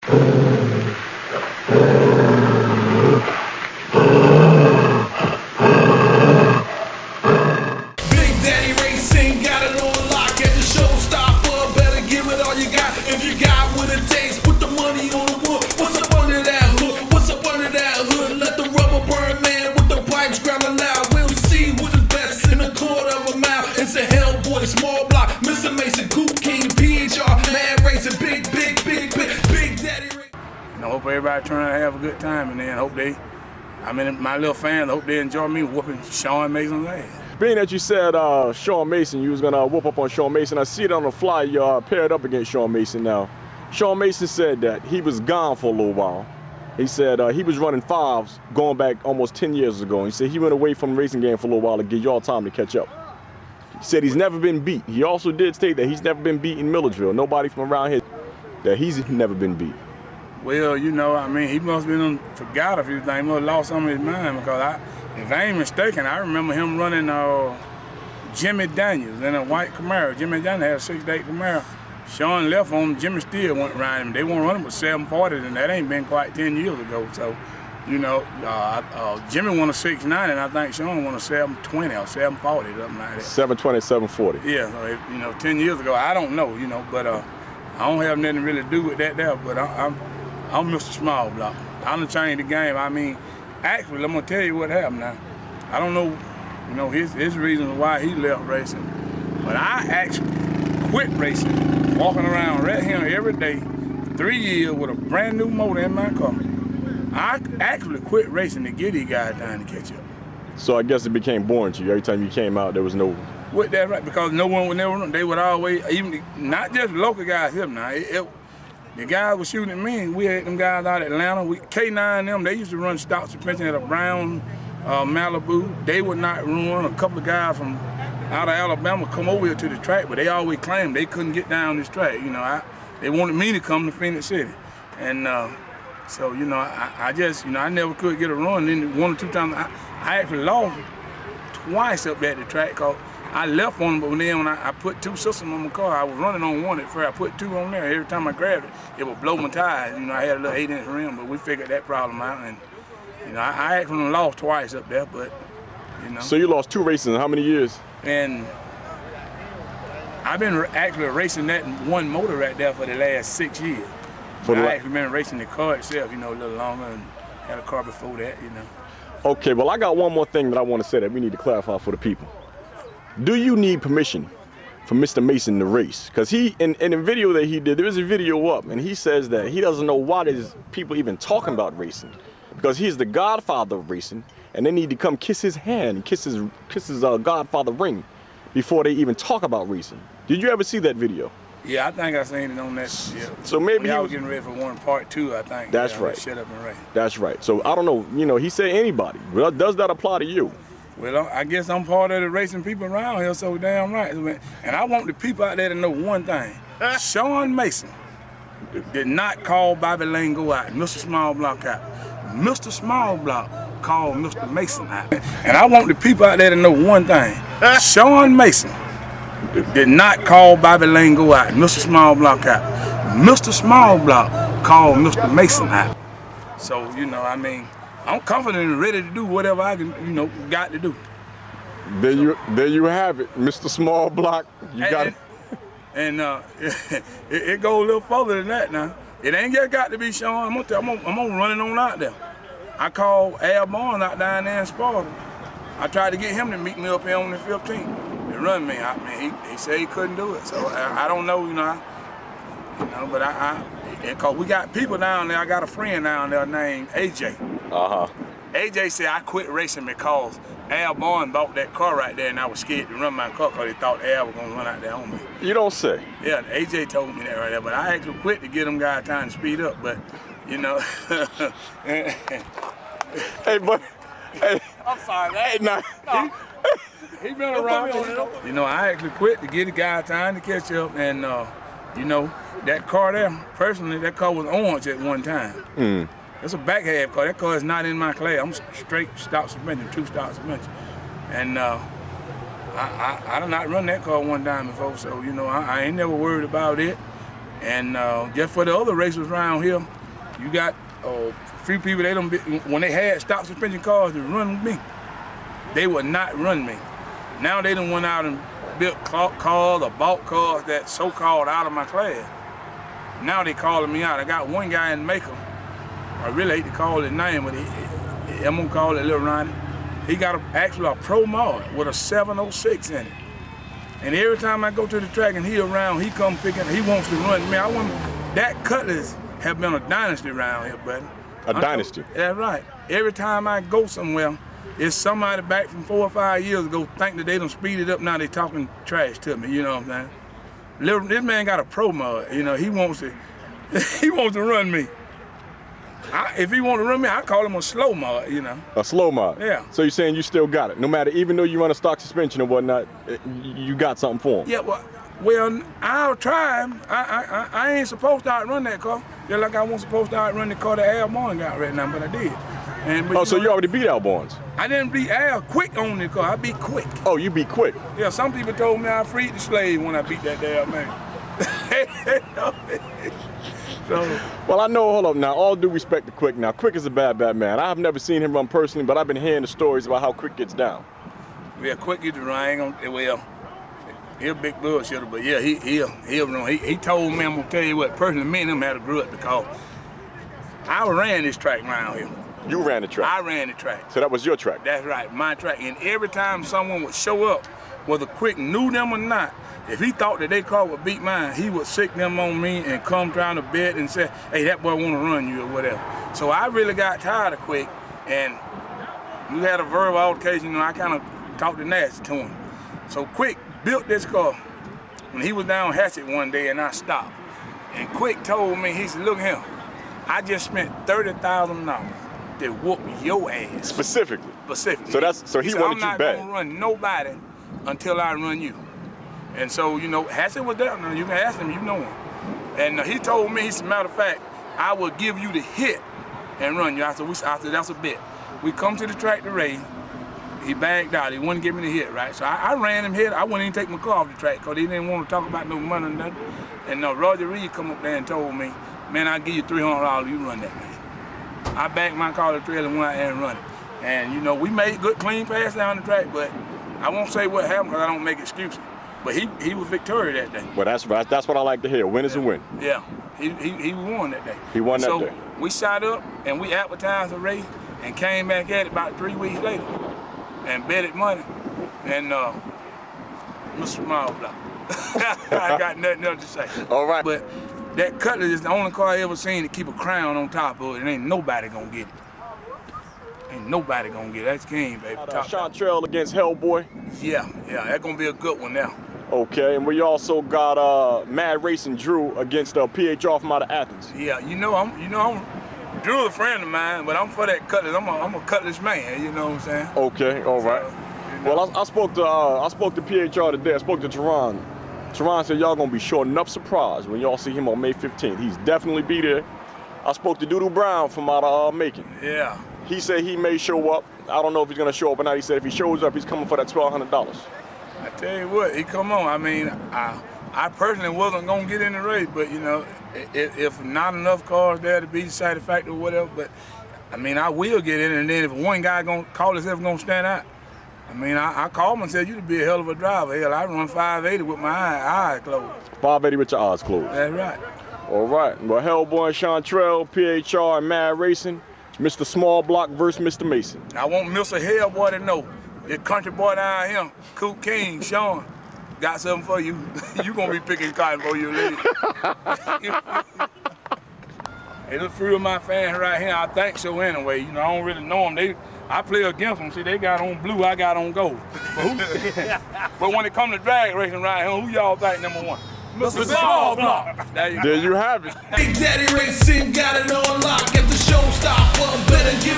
Big Daddy Racing got it on lock at the showstopper. Better give it all you got. If you got what it takes, put the money on the wood. What's up under that hood? What's up under that hood? Let the rubber burn, man, with the pipes growling loud. We'll see what is best in a quarter of a mile. It's a Hellboy, small block, Mr. Mason, Coop King, PHR, Mad Racing, Big Daddy Racing. I hope everybody turn out and have a good time, and then hope my little fans, hope they enjoy me whooping Sean Mason's ass. Being that you said Sean Mason, you was gonna whoop up on Sean Mason, I see it on the fly, you paired up against Sean Mason now. Sean Mason said that he was gone for a little while. He said he was running fives going back almost 10 years ago. He said he went away from the racing game for a little while to give y'all time to catch up. He said he's never been beat. He also did state that he's never been beat in Milledgeville. Nobody from around here that he's never been beat. Well, you know, I mean, he must have been forgot a few things. He must have lost some of his mind because if I ain't mistaken, I remember him running Jimmy Daniels in a white Camaro. Jimmy Daniels had a 6'8" Camaro. Sean left on him. Jimmy still went around him. They weren't running with 740s, and that ain't been quite 10 years ago. So, you know, Jimmy won a 6'9", and I think Sean won a 720 or 740, something like that. 720, 740. Yeah, so you know, 10 years ago, I don't know, you know, but I don't have nothing really to do with that there, but I'm Mr. Small Block. I'm gonna change the game. I mean, actually, I'm gonna tell you what happened now. I don't know, you know, his reasons why he left racing, but I actually quit racing, walking around right here every day, 3 years with a brand new motor in my car. I actually quit racing to get these guys time to catch up. So I guess it became boring to you. Every time you came out, there was no... With that right, because no one would never run. They would always, even not just local guys here now. The guys were shooting at me. We had them guys out at Atlanta. K9 them, they used to run stock suspension at a Brown Malibu. They would not run. A couple of guys from out of Alabama come over here to the track, but they always claimed they couldn't get down this track. You know, they wanted me to come to Phoenix City, and so you know, I just, you know, I never could get a run. Then 1 or 2 times, I actually lost twice up there at the track. Cause I left one, but then when I put 2 systems on my car, I was running on 1 at first. I put 2 on there. Every time I grabbed it, it would blow my tires. You know, I had a little 8-inch rim, but we figured that problem out. And you know, I actually lost twice up there, but you know. So you lost 2 races in how many years? And I've been actually racing that 1 motor right there for the last 6 years. I actually been racing the car itself, you know, a little longer, and had a car before that, you know. Okay, well, I got one more thing that I want to say that we need to clarify for the people. Do you need permission from Mr. Mason to race? Because he, in the video that he did, there is a video up, and he says that he doesn't know why there's people even talking about racing. Because he's the godfather of racing, and they need to come kiss his hand and kiss his godfather ring before they even talk about racing. Did you ever see that video? Yeah, I think I seen it on that. Yeah. So maybe I was getting ready for part 2, I think. That's right. Shut up and race. That's right. So I don't know, you know, he said anybody. Well, does that apply to you? Well, I guess I'm part of the racing people around here, so damn right. And I want the people out there to know one thing. Sean Mason did not call Bobby Lango out, Mr. Small Block out. Mr. Small Block called Mr. Mason out. And I want the people out there to know one thing. Sean Mason did not call Bobby Lango out, Mr. Small Block out. Mr. Small Block called Mr. Mason out. So, you know, I mean, I'm confident and ready to do whatever I can, you know, got to do. There you have it, Mr. Small Block. You got it. And it goes a little further than that now. It ain't just got to be Sean. I'm gonna run it on out there. I called Al Barnes out down there in Sparta. I tried to get him to meet me up here on the 15th to run me. I mean, he said he couldn't do it. So I don't know, you know, but cause we got people down there. I got a friend down there named AJ. AJ said I quit racing because Al Barnes bought that car right there, and I was scared to run my car because he thought Al was gonna run out there on me. You don't say. Yeah, AJ told me that right there, but I actually quit to get them guys time to speed up. But you know, hey, but hey, I'm sorry, man. Hey, nah. He been around. You know, I actually quit to get the guy time to catch up, and you know, that car there, personally, that car was orange at one time. It's a back half car. That car is not in my class. I'm straight stock suspension, 2 stock suspension. And I did not run that car one time before, so, you know, I ain't never worried about it. And just for the other racers around here, You got a few people, they don't when they had stock suspension cars to run me, they would not run me. Now they done went out and built cars or bought cars that so-called out of my class. Now they calling me out. I got one guy in Macon. I really hate to call his name, but I'm gonna call it Lil Ronnie. He got actually a Pro Mod with a 706 in it. And every time I go to the track and he around, he come picking, he wants to run me. That Cutlass have been a dynasty around here, buddy. A dynasty? That's right. Every time I go somewhere, it's somebody back from 4 or 5 years ago think that they done speed it up, now they talking trash to me, you know what I'm saying? This man got a Pro Mod, you know, he wants to run me. If he want to run me, I call him a slow mod, you know. A slow mod? Yeah. So you're saying you still got it? No matter, even though you run a stock suspension or whatnot, you got something for him? Yeah, well, I'll try him. I ain't supposed to outrun that car. Just like I wasn't supposed to outrun the car that Al Bourne got right now, but I did. So you already beat Al Bourne's? I didn't beat Al quick on the car. I beat quick. Oh, you beat quick? Yeah, some people told me I freed the slave when I beat that damn man. Well, I know, hold up now, all due respect to Quick. Now, Quick is a bad man. I have never seen him run personally, but I've been hearing the stories about how Quick gets down. Yeah, Quick gets the run. Well, he a big bullshitter, but yeah, he'll run. He told me, I'm gonna tell you what, personally, me and him had a grudge because I ran this track around here. You ran the track? I ran the track. So that was your track? That's right, my track. And every time someone would show up, whether Quick knew them or not, if he thought that their car would beat mine, he would sick them on me and come trying to bet and say, hey, that boy want to run you or whatever. So I really got tired of Quick, and we had a verbal altercation, you know, I kind of talked nasty to him. So Quick built this car when he was down Hatchet one day and I stopped. And Quick told me, he said, look at him, I just spent $30,000 to whoop your ass. Specifically? Specifically. So he said, wanted you bad? I'm not gonna run nobody until I run you. And so, you know, Hatchet was there. Now, you can ask him, you know him. And he told me, he said, matter of fact, I will give you the hit and run you. I said, that's a bet. We come to the track to race. He bagged out. He wouldn't give me the hit, right? So I ran him hit. I wouldn't even take my car off the track because he didn't want to talk about no money or nothing. And Roger Reed come up there and told me, man, I'll give you $300, you run that, man. I backed my car to the trailer and went out there and run it. And, you know, we made good, clean pass down the track, but I won't say what happened because I don't make excuses. But he was victorious that day. Well, that's what I like to hear. Win is a win. Yeah, he won that day. He won that day. So we shot up and we advertised the race and came back at it about 3 weeks later and betted money. And Mr. Small Block. I got nothing else to say. All right. But that Cutlass is the only car I ever seen to keep a crown on top of it, and ain't nobody gonna get it. Ain't nobody gonna get it. That's King, baby. Chantrell against Hellboy. Yeah, that's gonna be a good one now. Okay, and we also got Mad Racing Drew against PHR from out of Athens. Yeah, I'm Drew a friend of mine, but I'm for that Cutlass. I'm a Cutlass man. You know what I'm saying? Okay, all right. So, you know. Well, I spoke to PHR today. I spoke to Teron. Teron said y'all gonna be short enough surprise when y'all see him on May 15th. He's definitely be there. I spoke to Doodoo Brown from out of Macon. Yeah. He said he may show up. I don't know if he's gonna show up or not. He said if he shows up, he's coming for that $1,200. I tell you what, he come on. I mean, I personally wasn't gonna get in the race, but you know, if not enough cars there to be satisfactory or whatever, but I mean, I will get in, and then if one guy gonna call himself gonna stand out, I mean, I called him and said, you'd be a hell of a driver. Hell, I run 580 with my eyes closed. 580 with your eyes closed. That's right. All right. Well, Hellboy, Chantrell, PHR, and Mad Racing, Mr. Small Block versus Mr. Mason. I want Mr. Hellboy to know, this country boy down here, Coop King, Sean, got something for you. You gonna be picking cotton for your lady. There's a few of my fans right here, I think so anyway. You know, I don't really know them. I play against them. See, they got on blue, I got on gold. But when it comes to drag racing right here, who y'all think number one? Mr. Small Block. There you have it. Big Daddy Racing got it on lock. If the show stop, well, better give